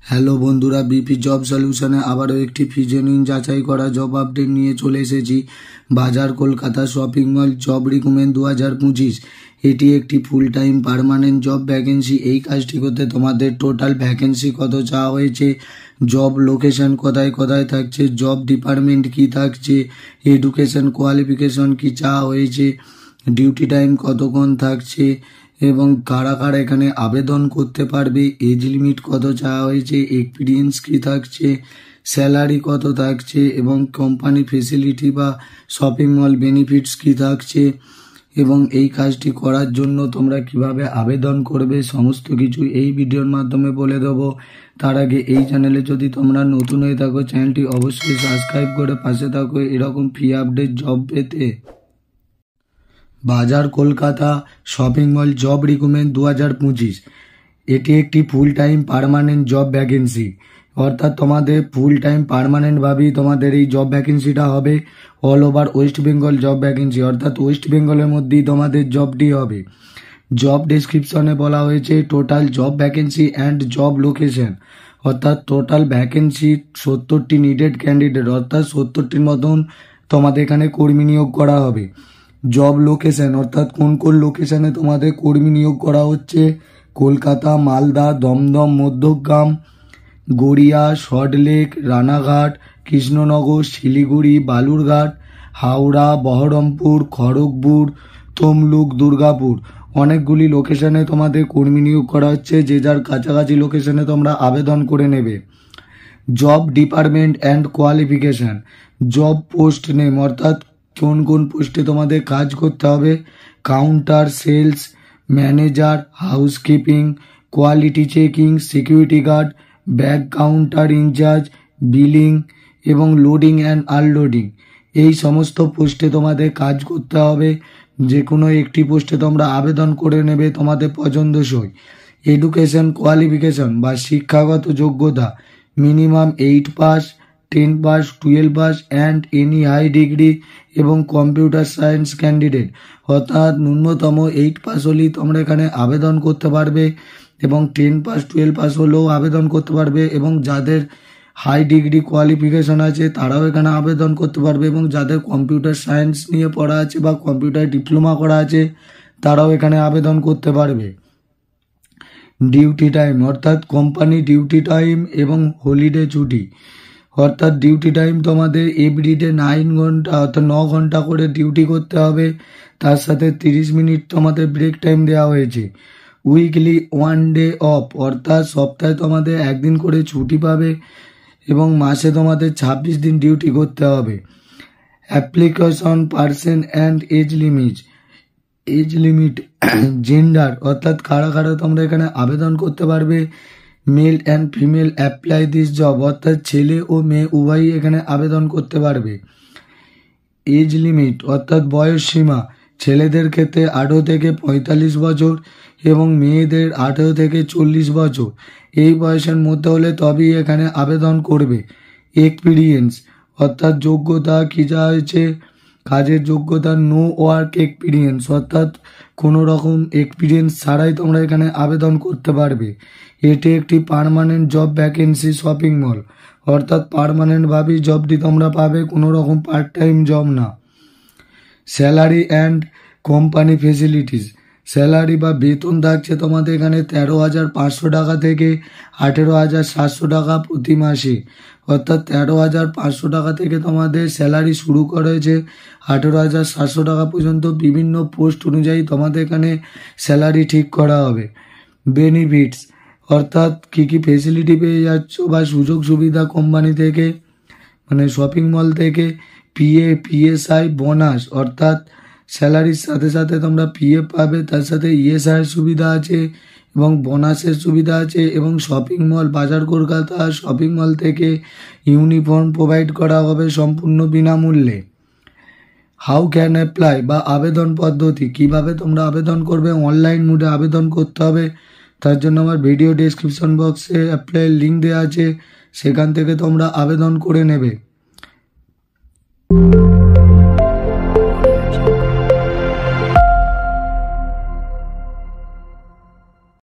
Hello বন্ধুরা, BP job সলিউশনে আবারও একটি ফিজেনুইন যাচাই করা জব আপডেট নিয়ে চলে এসেছি। বাজার Kolkata shopping mall job recruitment 2025। এটি একটি full time permanent job vacancy. এই কাজটি করতে তোমাদের টোটাল ভ্যাকেন্সি কত চাওয়া হয়েছে, জব লোকেশন কোথায় কোথায় থাকছে, জব ডিপার্টমেন্ট কি থাকছে, এডুকেশন কোয়ালিফিকেশন কি চাওয়া হয়েছে, ডিউটি টাইম কতক্ষণ থাকছে এবং কারা কারা এখানে আবেদন করতে পারবে, এজ লিমিট কত চাওয়া হয়েছে, এক্সপিরিয়েন্স কি থাকছে, স্যালারি কত থাকছে এবং কোম্পানি ফেসিলিটি বা শপিং মল বেনিফিটস কি থাকছে এবং এই কাজটি করার জন্য তোমরা কিভাবে আবেদন করবে সমস্ত কিছু এই ভিডিওর মাধ্যমে বলে দেবো। তার আগে এই চ্যানেলে যদি তোমরা নতুন হয়ে থাকো চ্যানেলটি অবশ্যই সাবস্ক্রাইব করে পাশে থাকো এরকম ফ্রি আপডেট জব পেতে। বাজার Kolkata shopping mall job recruitment 2025। এটি একটি full time permanent job vacancy, অর্থাৎ তোমাদের ফুল টাইম পার্মানেন্টভাবেই তোমাদের এই জব ভ্যাকেন্সিটা হবে। All over West Bengal job vacancy, অর্থাৎ ওয়েস্ট বেঙ্গলের মধ্যেই তোমাদের জবটি হবে। জব ডেসক্রিপশনে বলা হয়েছে total job vacancy and job location, অর্থাৎ টোটাল ভ্যাকেন্সি 70টি নিডেড ক্যান্ডিডেট, অর্থাৎ 70টির মতন তোমাদের এখানে কর্মী নিয়োগ করা হবে। জব লোকেশন, অর্থাৎ কোন কোন লোকেশনে তোমাদের কর্মী নিয়োগ করা হচ্ছে, কলকাতা, মালদা, দমদম, মধ্যগ্রাম, গড়িয়া, সল্টলেক, রানাঘাট, কৃষ্ণনগর, শিলিগুড়ি, বালুরঘাট, হাওড়া, বহরমপুর, খড়গপুর, তমলুক, দুর্গাপুর, অনেকগুলি লোকেশনে তোমাদের কর্মী নিয়োগ করা হচ্ছে। যে যার কাছাকাছি লোকেশনে তোমরা আবেদন করে নেবে। Job department and qualification, job post name, অর্থাৎ কোন কোন পোস্টে তোমাদের কাজ করতে হবে, counter, sales manager, housekeeping, quality checking, security guard, bag counter in charge, billing এবং লোডিং অ্যান্ড আনলোডিং, এই সমস্ত পোস্টে তোমাদের কাজ করতে হবে। যে কোনো একটি পোস্টে তোমরা আবেদন করে নেবে তোমাদের পছন্দসই। এডুকেশন কোয়ালিফিকেশন বা শিক্ষাগত যোগ্যতা, minimum 8 pass, 10 pass, 12 pass and any high degree এবং কম্পিউটার সায়েন্স ক্যান্ডিডেট, অর্থাৎ ন্যূনতম 8 পাস হলেই তোমরা এখানে আবেদন করতে পারবে এবং 10 পাস 12 পাস হলেও আবেদন করতে পারবে এবং যাদের হাই ডিগ্রি কোয়ালিফিকেশন আছে তারাও এখানে আবেদন করতে পারবে এবং যাদের কম্পিউটার সায়েন্স নিয়ে পড়া আছে বা কম্পিউটার ডিপ্লোমা করা আছে তারাও এখানে আবেদন করতে পারবে। ডিউটি টাইম, অর্থাৎ কোম্পানি ডিউটি টাইম এবং হলিডে ছুটি, অর্থাৎ ডিউটি টাইম তোমাদের এভরিডে 9 ঘন্টা, অর্থাৎ 9 ঘন্টা করে ডিউটি করতে হবে। তার সাথে 30 মিনিট তোমাদের ব্রেক টাইম দেওয়া হয়েছে। উইকলি 1 ডে অফ, অর্থাৎ সপ্তাহে তোমাদের একদিন করে ছুটি পাবে এবং মাসে তোমাদের 26 দিন ডিউটি করতে হবে। Application person and age limit gender, অর্থাৎ কারা কারা তোমরা এখানে আবেদন করতে পারবে। Male and female apply this job, অর্থাৎ ছেলে ও মেয়ে উভয়ই এখানে আবেদন করতে পারবে। এজ লিমিট, অর্থাৎ বয়স সীমা, ছেলেদের ক্ষেত্রে 18 থেকে 45 বছর এবং মেয়েদের 18 থেকে 40 বছর, এই বয়সের মধ্যে হলে তবেই এখানে আবেদন করবে। এক্সপিরিয়েন্স, অর্থাৎ যোগ্যতা কী যা হয়েছে, কাজের যোগ্যতা, নো ওয়ার্ক এক্সপিরিয়েন্স, অর্থাৎ কোনো রকম এক্সপিরিয়েন্স ছাড়াই তোমরা এখানে আবেদন করতে পারবে। এটি একটি permanent job vacancy shopping mall, অর্থাৎ পার্মানেন্টভাবেই জবটি তোমরা পাবে, কোনো রকম পার্ট টাইম জব না। Salary and company facilities, salary বা বেতন থাকছে তোমাদের এখানে 13,500 টাকা থেকে 18,700 টাকা প্রতি মাসে, অর্থাৎ 13,500 টাকা থেকে তোমাদের স্যালারি শুরু করেছে 18,700 টাকা পর্যন্ত। বিভিন্ন পোস্ট অনুযায়ী তোমাদের এখানে স্যালারি ঠিক করা হবে। বেনিফিটস, অর্থাৎ কী কী ফেসিলিটি পেয়ে যাচ্ছ বা সুযোগ সুবিধা কোম্পানি থেকে, মানে শপিং মল থেকে, পিএসআই বোনাস, অর্থাৎ স্যালারির সাথে সাথে তোমরা পিএফ পাবে, তার সাথে ইএসআইয়ের সুবিধা আছে এবং বোনাসের সুবিধা আছে এবং শপিং মল বাজার কলকাতা শপিং মল থেকে ইউনিফর্ম প্রোভাইড করা হবে সম্পূর্ণ বিনামূল্যে। হাউ ক্যান অ্যাপ্লাই বা আবেদন পদ্ধতি, কিভাবে তোমরা আবেদন করবে, অনলাইন মোডে আবেদন করতে হবে। তার জন্য আমার ভিডিও ডেসক্রিপশন বক্সে অ্যাপ্লাই লিঙ্ক দেওয়া আছে, সেখান থেকে তোমরা আবেদন করে নেবে।